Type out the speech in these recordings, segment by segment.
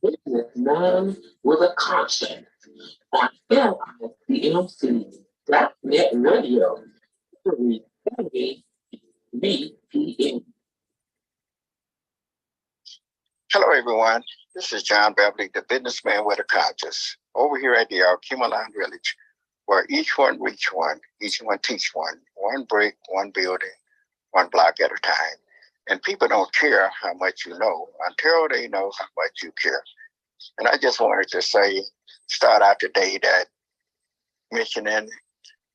Businessman with a conscience on LICMC .net Radio every Sunday, 3 p.m. Hello, everyone. This is John Beverly, the businessman with a conscience, over here at the Alcumaline Village, where each one reach one, each one teach one brick, one building, one block at a time. And people don't care how much you know until they know how much you care. And I just wanted to say, start out today that mentioning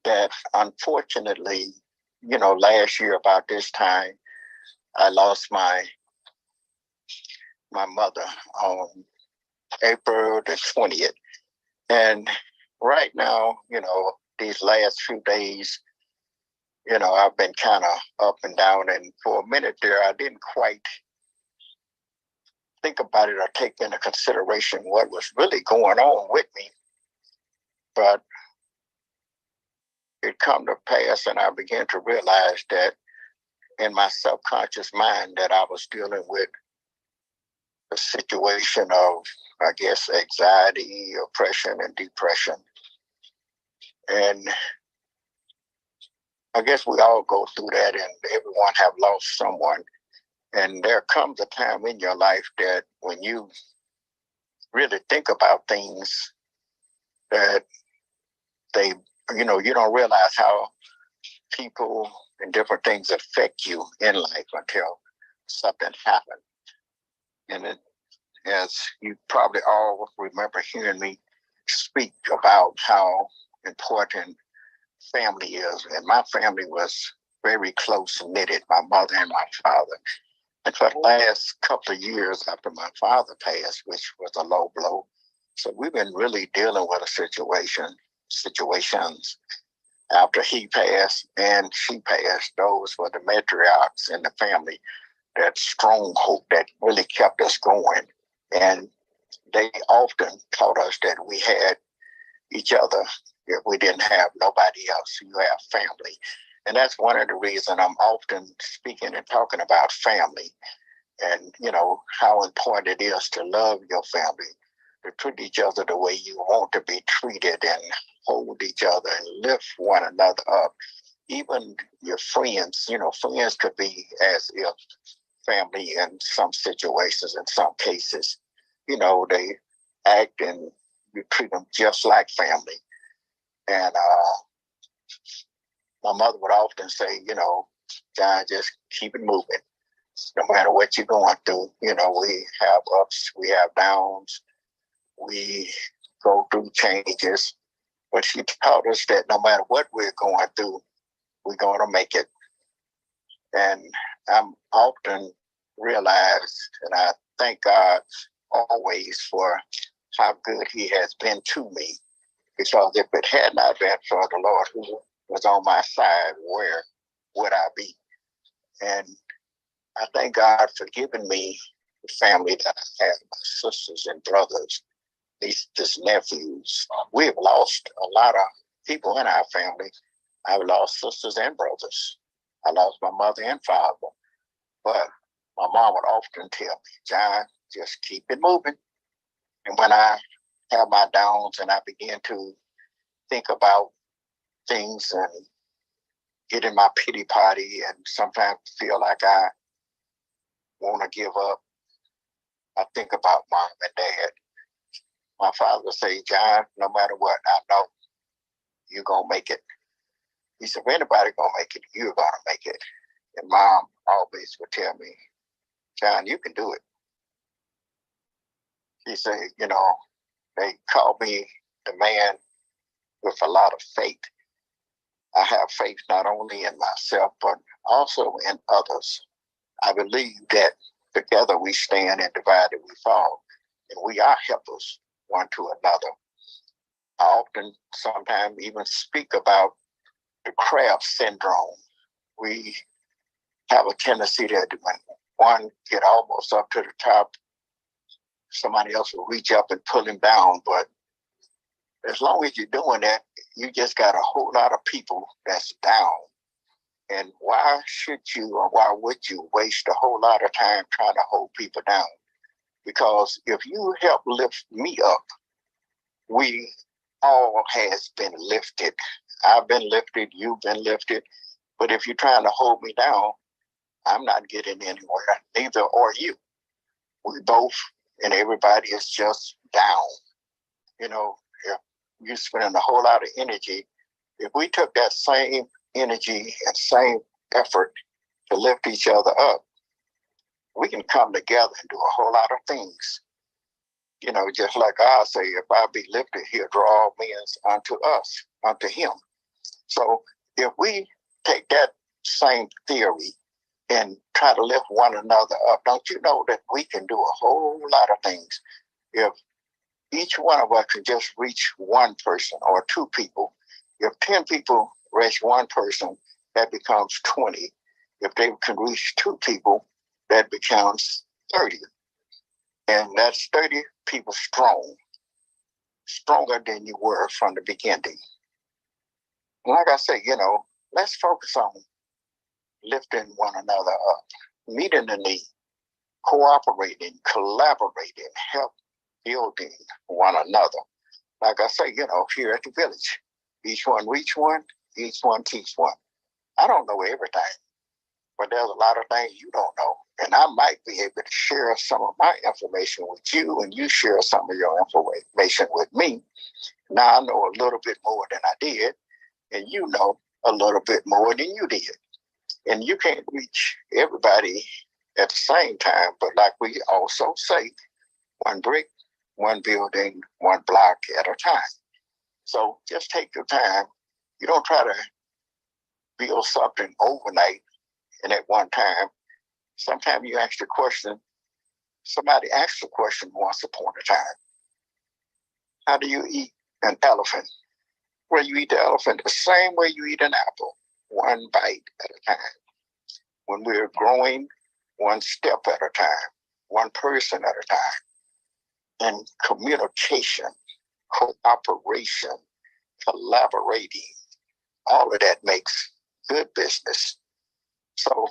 that unfortunately, last year about this time, I lost my mother on April the 20th. And right now, these last few days, I've been kind of up and down. And for a minute there, I didn't quite think about it or take into consideration what was really going on with me. But it come to pass, and I began to realize that in my subconscious mind that I was dealing with a situation of, I guess, anxiety, oppression, and depression. And I guess we all go through that, and everyone have lost someone. And there comes a time in your life that when you really think about things that you don't realize how people and different things affect you in life until something happens. And as you probably all remember hearing me speak about how important family is. And my family was very close knitted, my mother and my father. And for the last couple of years after my father passed, which was a low blow, so we've been really dealing with situations after he passed and she passed. Those were the matriarchs in the family, that stronghold that really kept us going. And they often taught us that we had each other. If we didn't have nobody else, you have family. And that's one of the reasons I'm often speaking and talking about family and, how important it is to love your family, to treat each other the way you want to be treated and hold each other and lift one another up. Even your friends, friends could be as if family in some situations, in some cases. They act and you treat them just like family. And my mother would often say, John, just keep it moving. No matter what you're going through, we have ups, we have downs, we go through changes. But she taught us that no matter what we're going through, we're going to make it. And I'm often realized, and I thank God always for how good he has been to me. Because if it had not been for the Lord who was on my side, where would I be? And I thank God for giving me the family that I have, my sisters and brothers, nieces, nephews. We've lost a lot of people in our family. I've lost sisters and brothers. I lost my mother and father. But my mom would often tell me, John, just keep it moving. And when I have my downs and I begin to think about things and get in my pity party and sometimes feel like I want to give up, I think about mom and dad. My father would say, John, no matter what, I know you're going to make it. He said, if anybody going to make it, you're going to make it. And mom always would tell me, John, you can do it. He said, they call me the man with a lot of faith. I have faith not only in myself, but also in others. I believe that together we stand and divided we fall. And we are helpers one to another. I often sometimes even speak about the crab syndrome. We have a tendency that when one get almost up to the top, somebody else will reach up and pull him down. But as long as you're doing that, you just got a whole lot of people that's down. And why should you or why would you waste a whole lot of time trying to hold people down? Because if you help lift me up, we all has been lifted. I've been lifted, you've been lifted. But if you're trying to hold me down, I'm not getting anywhere. Neither are you. We both and everybody is just down. You know, if you're spending a whole lot of energy. If we took that same energy and same effort to lift each other up, we can come together and do a whole lot of things. You know, just like I say, if I be lifted, he'll draw all men unto us, unto him. So if we take that same theory and try to lift one another up, don't you know that we can do a whole lot of things? If each one of us can just reach one person or two people, if 10 people reach one person, that becomes 20. If they can reach two people, that becomes 30. And that's 30 people strong, stronger than you were from the beginning. Like I say, you know, let's focus on lifting one another up, meeting the need, cooperating, collaborating, help building one another. Like I say, you know, here at the village, each one reach one, each one teach one. I don't know everything, but there's a lot of things you don't know. And I might be able to share some of my information with you, and you share some of your information with me. Now I know a little bit more than I did, and you know a little bit more than you did. And you can't reach everybody at the same time, but like we also say, one brick, one building, one block at a time. So just take your time. You don't try to build something overnight and at one time. Sometimes you ask the question, somebody asked the question once upon a time, how do you eat an elephant? Well, you eat the elephant the same way you eat an apple, one bite at a time. When we're growing, one step at a time, one person at a time. And communication, cooperation, collaborating, all of that makes good business. So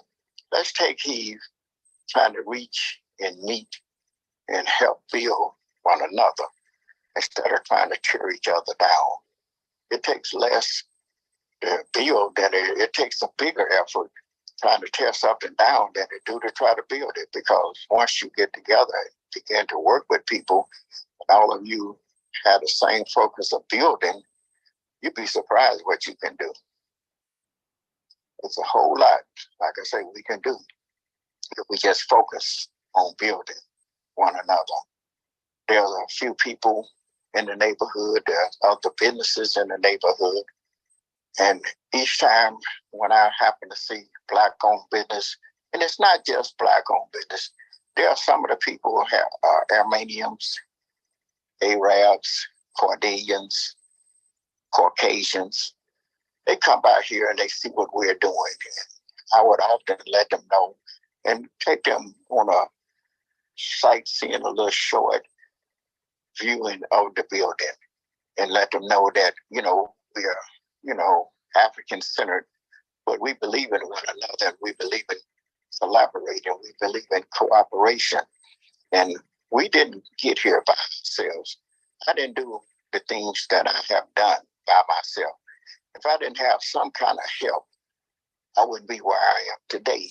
let's take heed, trying to reach and meet and help build one another instead of trying to tear each other down. It takes less to build than it takes a bigger effort trying to tear something down than it do to try to build it. Because once you get together and begin to work with people, and all of you have the same focus of building, you'd be surprised what you can do. It's a whole lot, like I say, we can do if we just focus on building one another. There's a few people in the neighborhood, there's other businesses in the neighborhood. And each time when I happen to see Black-owned business, and it's not just Black-owned business, there are some of the people who have Armenians, Arabs, Caucasians, Caucasians. They come by here and they see what we're doing. I would often let them know and take them on a sightseeing, a little short viewing of the building, and let them know that, you know, we are, you know, African centered, but we believe in one another, and we believe in collaborating, we believe in cooperation. And we didn't get here by ourselves. I didn't do the things that I have done by myself. If I didn't have some kind of help, I wouldn't be where I am today.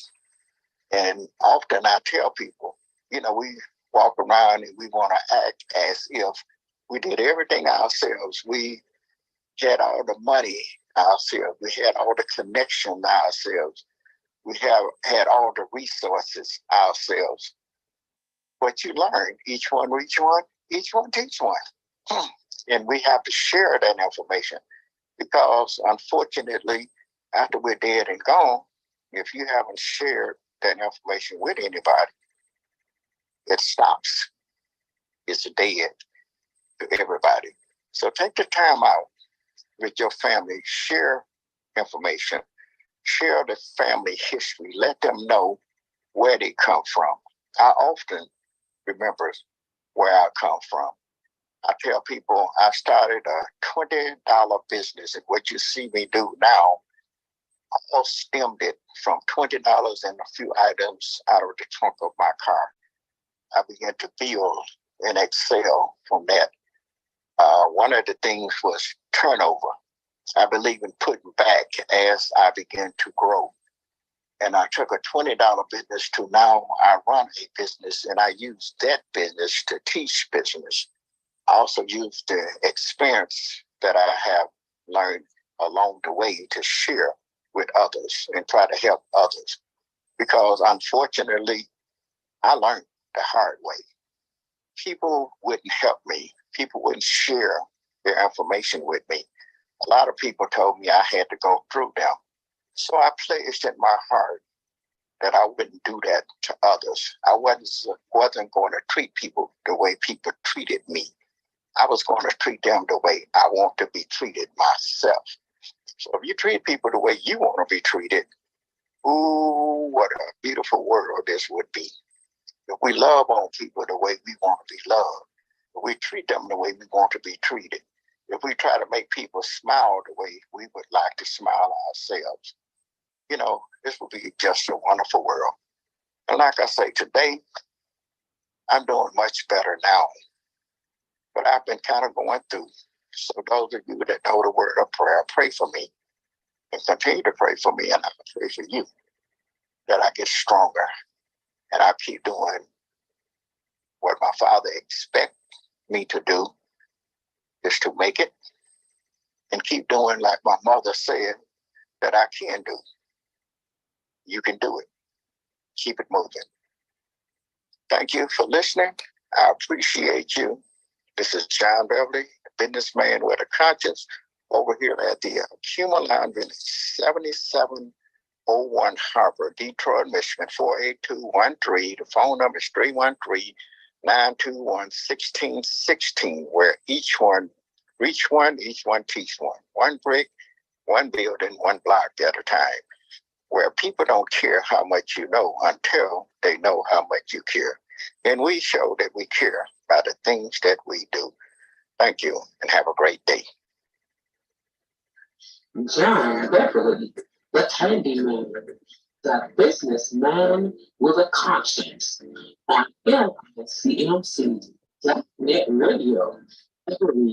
And often I tell people, you know, we walk around and we want to act as if we did everything ourselves. We had all the money ourselves. We had all the connection ourselves. We have had all the resources ourselves. But you learn, each one reach one, each one teach one. And we have to share that information, because unfortunately, after we're dead and gone, if you haven't shared that information with anybody, it stops. It's dead to everybody. So take the time out with your family, share information, share the family history, let them know where they come from. I often remember where I come from. I tell people I started a $20 business, and what you see me do now, I almost stemmed it from $20 and a few items out of the trunk of my car. I began to build and excel from that. One of the things was turnover. I believe in putting back as I began to grow. And I took a $20 business to now I run a business, and I use that business to teach business. I also use the experience that I have learned along the way to share with others and try to help others. Because unfortunately, I learned the hard way. People wouldn't help me. People wouldn't share their information with me. A lot of people told me I had to go through them. So I placed in my heart that I wouldn't do that to others. I wasn't going to treat people the way people treated me. I was going to treat them the way I want to be treated myself. So if you treat people the way you want to be treated, ooh, what a beautiful world this would be. If we love on people the way we want to be loved, if we treat them the way we want to be treated, if we try to make people smile the way we would like to smile ourselves, this would be just a wonderful world. And like I say, today, I'm doing much better now. But I've been kind of going through. So those of you that know the word of prayer, pray for me and continue to pray for me. And I pray for you that I get stronger and I keep doing what my Father expects me to do, is to make it, and keep doing like my mother said that I can do. You can do it. Keep it moving. Thank you for listening. I appreciate you. This is John Beverly, a businessman with a conscience, over here at the Puma Lounge in 7701 Harbor, Detroit, Michigan, 48213. The phone number is 313-921-1616, where each one teach one. One brick, one building, one block at a time, where people don't care how much you know until they know how much you care. And we show that we care by the things that we do. Thank you, and have a great day. John Beverly, the handyman, the businessman with a conscience, on LICMC.net Radio every